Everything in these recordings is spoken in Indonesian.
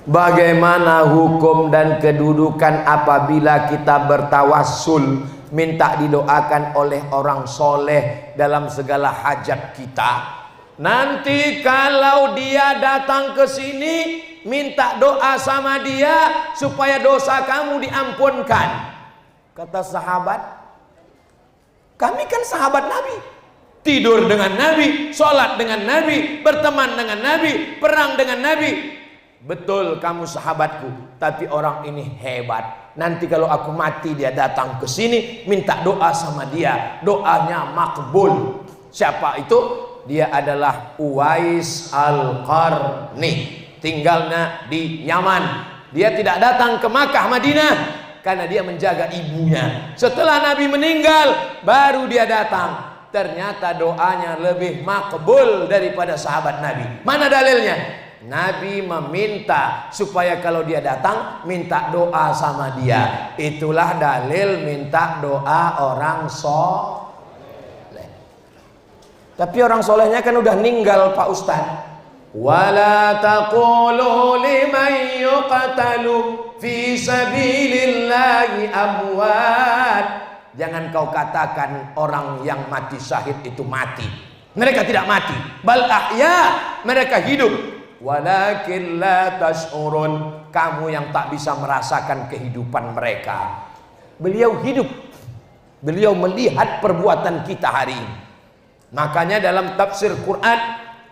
Bagaimana hukum dan kedudukan apabila kita bertawassul, minta didoakan oleh orang soleh dalam segala hajat kita? Nanti kalau dia datang ke sini, minta doa sama dia supaya dosa kamu diampunkan. Kata sahabat, kami kan sahabat Nabi, tidur dengan Nabi, sholat dengan Nabi, berteman dengan Nabi, perang dengan Nabi. Betul kamu sahabatku, tapi orang ini hebat. Nanti kalau aku mati dia datang ke sini, minta doa sama dia, doanya makbul. Siapa itu? Dia adalah Uwais Al-Qarni, tinggalnya di Yaman. Dia tidak datang ke Makkah Madinah karena dia menjaga ibunya. Setelah Nabi meninggal baru dia datang. Ternyata doanya lebih makbul daripada sahabat Nabi. Mana dalilnya? Nabi meminta supaya kalau dia datang minta doa sama dia. Itulah dalil minta doa orang soleh. Tapi orang solehnya kan udah ninggal Pak Ustaz. Wala taqulu liman yuqtalu fi sabilillahi amwat. Jangan kau katakan orang yang mati syahid itu mati. Mereka tidak mati, bal ahya, mereka hidup. Walakin la tash'urun, kamu yang tak bisa merasakan kehidupan mereka. Beliau hidup, beliau melihat perbuatan kita hari ini. Makanya dalam tafsir Quran,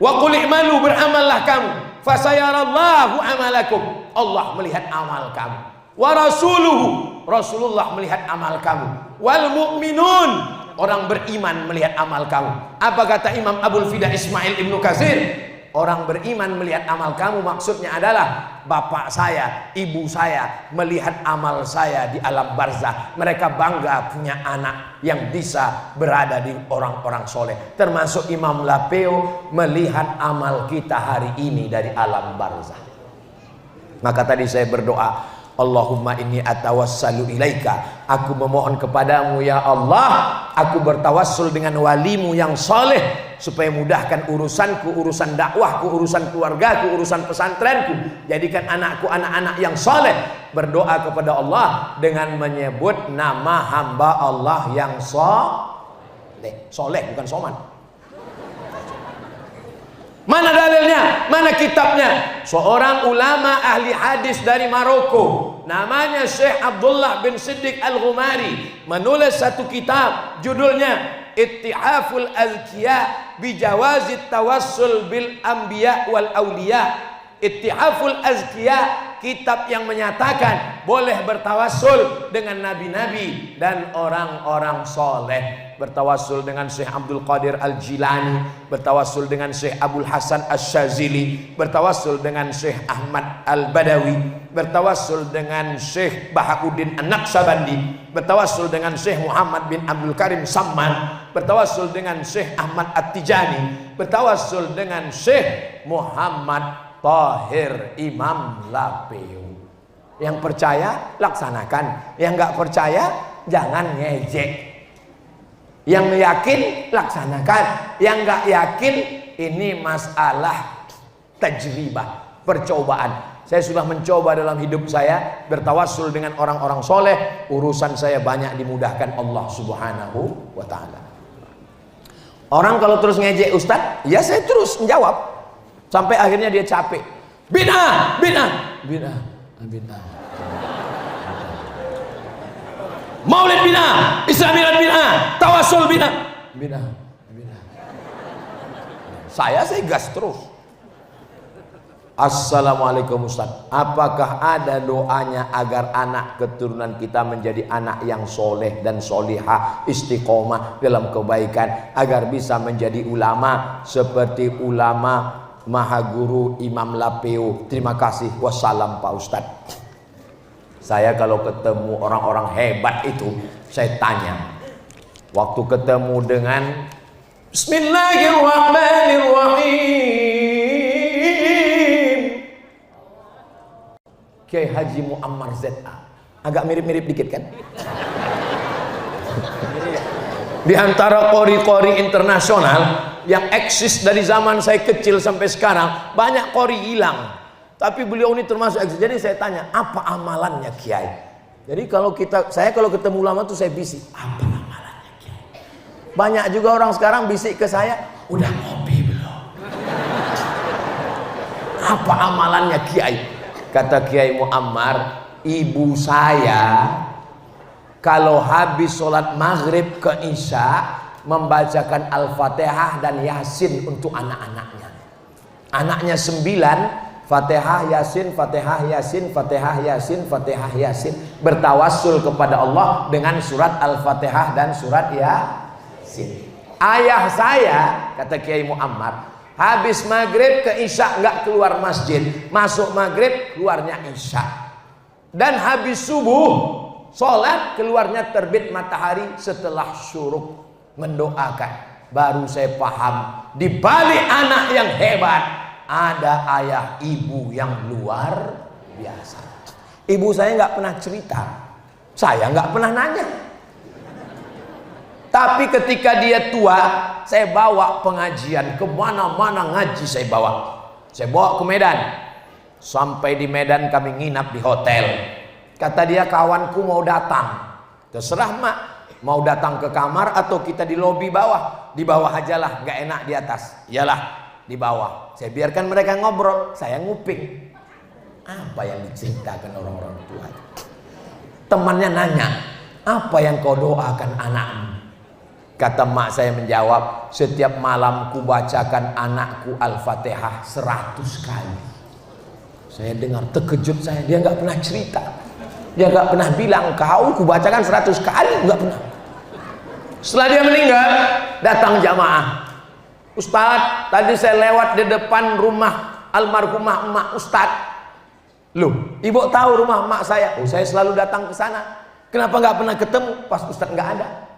wa qul i'malu, beramallah kamu, fasayarallahu amalakum, Allah melihat amal kamu. Wa rasuluhu, Rasulullah melihat amal kamu. Wal mu'minun, orang beriman melihat amal kamu. Apa kata Imam Abul Fida Ismail Ibnu Katsir? Orang beriman melihat amal kamu maksudnya adalah bapak saya, ibu saya melihat amal saya di alam barzah. Mereka bangga punya anak yang bisa berada di orang-orang soleh. Termasuk Imam Lapeo melihat amal kita hari ini dari alam barzah. Maka tadi saya berdoa, Allahumma inni atawassalu ilaika, aku memohon kepadamu ya Allah, aku bertawassul dengan walimu yang soleh supaya mudahkan urusanku, urusan dakwahku, urusan keluargaku, urusan pesantrenku. Jadikan anakku anak-anak yang soleh. Berdoa kepada Allah dengan menyebut nama hamba Allah yang soleh. Soleh bukan soman. Mana dalilnya? Mana kitabnya? Seorang ulama ahli hadis dari Maroko, namanya Syekh Abdullah bin Siddiq Al-Ghumari, menulis satu kitab, judulnya Ittihaful Azkiya Bijawazit Tawassul Bil Anbiya Wal Awliya. Ittihaful Azkiya, kitab yang menyatakan boleh bertawassul dengan nabi-nabi dan orang-orang soleh. Bertawassul dengan Syekh Abdul Qadir Al-Jilani, bertawassul dengan Syekh Abdul Hasan Asy-Syazili, bertawassul dengan Syekh Ahmad Al-Badawi, bertawassul dengan Syekh Bahauddin An-Naqsabandi, bertawassul dengan Syekh Muhammad bin Abdul Karim Samman, bertawassul dengan Syekh Ahmad At-Tijani, bertawassul dengan Syekh Muhammad Tahir Imam Lapeo. Yang percaya laksanakan, yang nggak percaya jangan ngejek. Yang yakin laksanakan, yang nggak yakin ini masalah tajribah, percobaan. Saya sudah mencoba dalam hidup saya bertawassul dengan orang-orang soleh, urusan saya banyak dimudahkan Allah Subhanahu wa ta'ala. Orang kalau terus ngejek Ustadz, ya saya terus menjawab sampai akhirnya dia capek. Bid'ah, bid'ah, bid'ah, bid'ah. Maulid bid'ah, Islamiyat bid'ah, tawassul bid'ah, bid'ah, bid'ah. Saya gas terus. Assalamualaikum Ustaz, apakah ada doanya agar anak keturunan kita menjadi anak yang soleh dan solihah, istiqomah dalam kebaikan, agar bisa menjadi ulama seperti ulama Maha Guru Imam Lapeo? Terima kasih, wassalam Pak Ustaz. Saya kalau ketemu orang-orang hebat itu, saya tanya. Waktu ketemu dengan Bismillahirrahmanirrahim, Kiai Haji Muammar Z.A. Agak mirip-mirip dikit kan? Di antara qori-qori internasional yang eksis dari zaman saya kecil sampai sekarang, banyak qori hilang. Tapi beliau ini termasuk eksis. Jadi saya tanya, apa amalannya Kiai? Jadi kalau ketemu ulama tuh saya bisik, apa amalannya Kiai? Banyak juga orang sekarang bisik ke saya, udah ngopi belum? Apa amalannya Kiai? Kata Kiai Muammar, ibu saya kalau habis sholat maghrib ke isya membacakan Al-Fatihah dan Yasin untuk anak-anaknya. Anaknya 9, Fatihah Yasin, Fatihah Yasin, Fatihah Yasin, Fatihah Yasin, bertawassul kepada Allah dengan surat Al-Fatihah dan surat Yasin. Ayah saya, kata Kiai Muammar, habis maghrib ke isya nggak keluar masjid, masuk maghrib keluarnya isya, dan habis subuh sholat keluarnya terbit matahari setelah syuruk, mendoakan. Baru saya paham, di balik anak yang hebat ada ayah ibu yang luar biasa. Ibu saya nggak pernah cerita, saya nggak pernah nanya. Tapi ketika dia tua, saya bawa pengajian kemana-mana, ngaji saya bawa ke Medan. Sampai di Medan kami nginap di hotel. Kata dia, kawanku mau datang. Terserah mak, mau datang ke kamar atau kita di lobi bawah. Di bawah aja lah, nggak enak di atas. Iyalah, di bawah. Saya biarkan mereka ngobrol, saya nguping. Apa yang diceritakan orang-orang tua? Temannya nanya, apa yang kau doakan anakmu? Kata mak saya menjawab, setiap malam ku bacakan anakku Al-Fatihah 100 kali. Saya dengar, terkejut saya. Dia nggak pernah cerita, dia nggak pernah bilang kau ku bacakan 100 kali, nggak pernah. Setelah dia meninggal, datang jamaah. Ustadz, tadi saya lewat di depan rumah almarhumah emak Ustadz. Loh, ibu tahu rumah emak saya? Oh, saya selalu datang ke sana. Kenapa nggak pernah ketemu pas Ustadz nggak ada?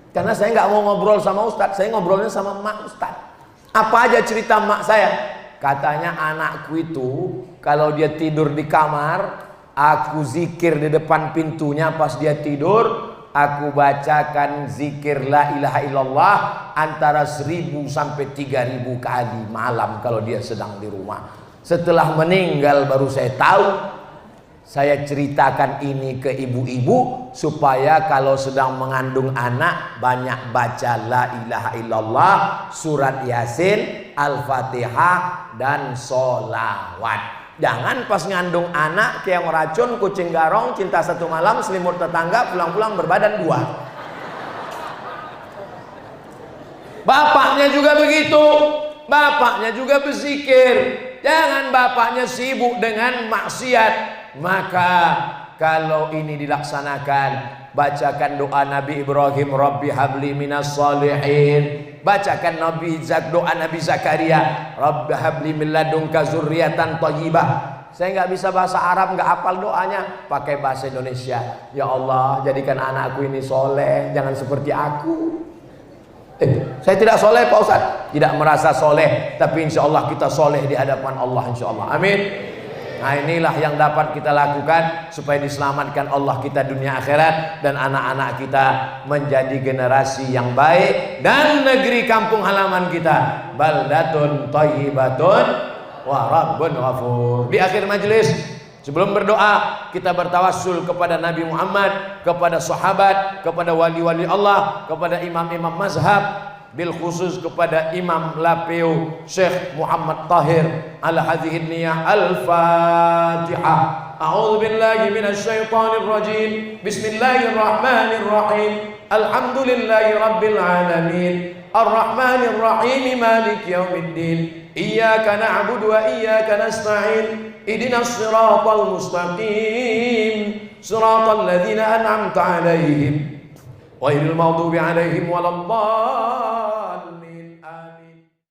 Karena saya nggak mau ngobrol sama Ustadz, saya ngobrolnya sama emak Ustadz. Apa aja cerita emak saya? Katanya anakku itu kalau dia tidur di kamar, aku zikir di depan pintunya pas dia tidur. Aku bacakan zikir la ilaha illallah antara 1000 sampai 3000 kali malam kalau dia sedang di rumah. Setelah meninggal baru saya tahu. Saya ceritakan ini ke ibu-ibu supaya kalau sedang mengandung anak banyak baca la ilaha illallah, surat Yasin, Al-Fatihah dan sholawat. Jangan pas ngandung anak kayak racun, kucing garong, cinta satu malam, selimut tetangga, pulang-pulang berbadan 2. Bapaknya juga begitu, bapaknya juga berzikir. Jangan bapaknya sibuk dengan maksiat. Maka kalau ini dilaksanakan, bacakan doa Nabi Ibrahim, Rabbi habli minas shalihin. Bacakan doa Nabi Zakaria, Rabbi habli min ladunka zurriyatan thayyibah. Saya nggak bisa bahasa Arab, nggak hafal doanya, pakai bahasa Indonesia. Ya Allah, jadikan anakku ini soleh, jangan seperti aku. Saya tidak soleh Pak Ustaz, tidak merasa soleh, tapi insya Allah kita soleh di hadapan Allah, insya Allah. Amin. Nah, inilah yang dapat kita lakukan supaya diselamatkan Allah kita dunia akhirat dan anak-anak kita menjadi generasi yang baik dan negeri kampung halaman kita baldatun thayyibatun wa rabbun ghafur. Di akhir majelis, sebelum berdoa, kita bertawassul kepada Nabi Muhammad, kepada sahabat, kepada wali-wali Allah, kepada imam-imam mazhab, bil khusus kepada Imam Lapeu Syekh Muhammad Tahir ala hadhihi niyah. Al-Fatihah. A'udzu billahi minasy syaithanir rajim. Bismillahirrahmanirrahim. Alhamdulillahi rabbil alamin. Arrahmanir rahim. Maliki yaumiddin. Iyyaka na'budu wa iyyaka nasta'in. Ihdinas siratal mustaqim. Siratal ladzina an'amta 'alaihim ghairil maghdubi 'alaihim waladdallin.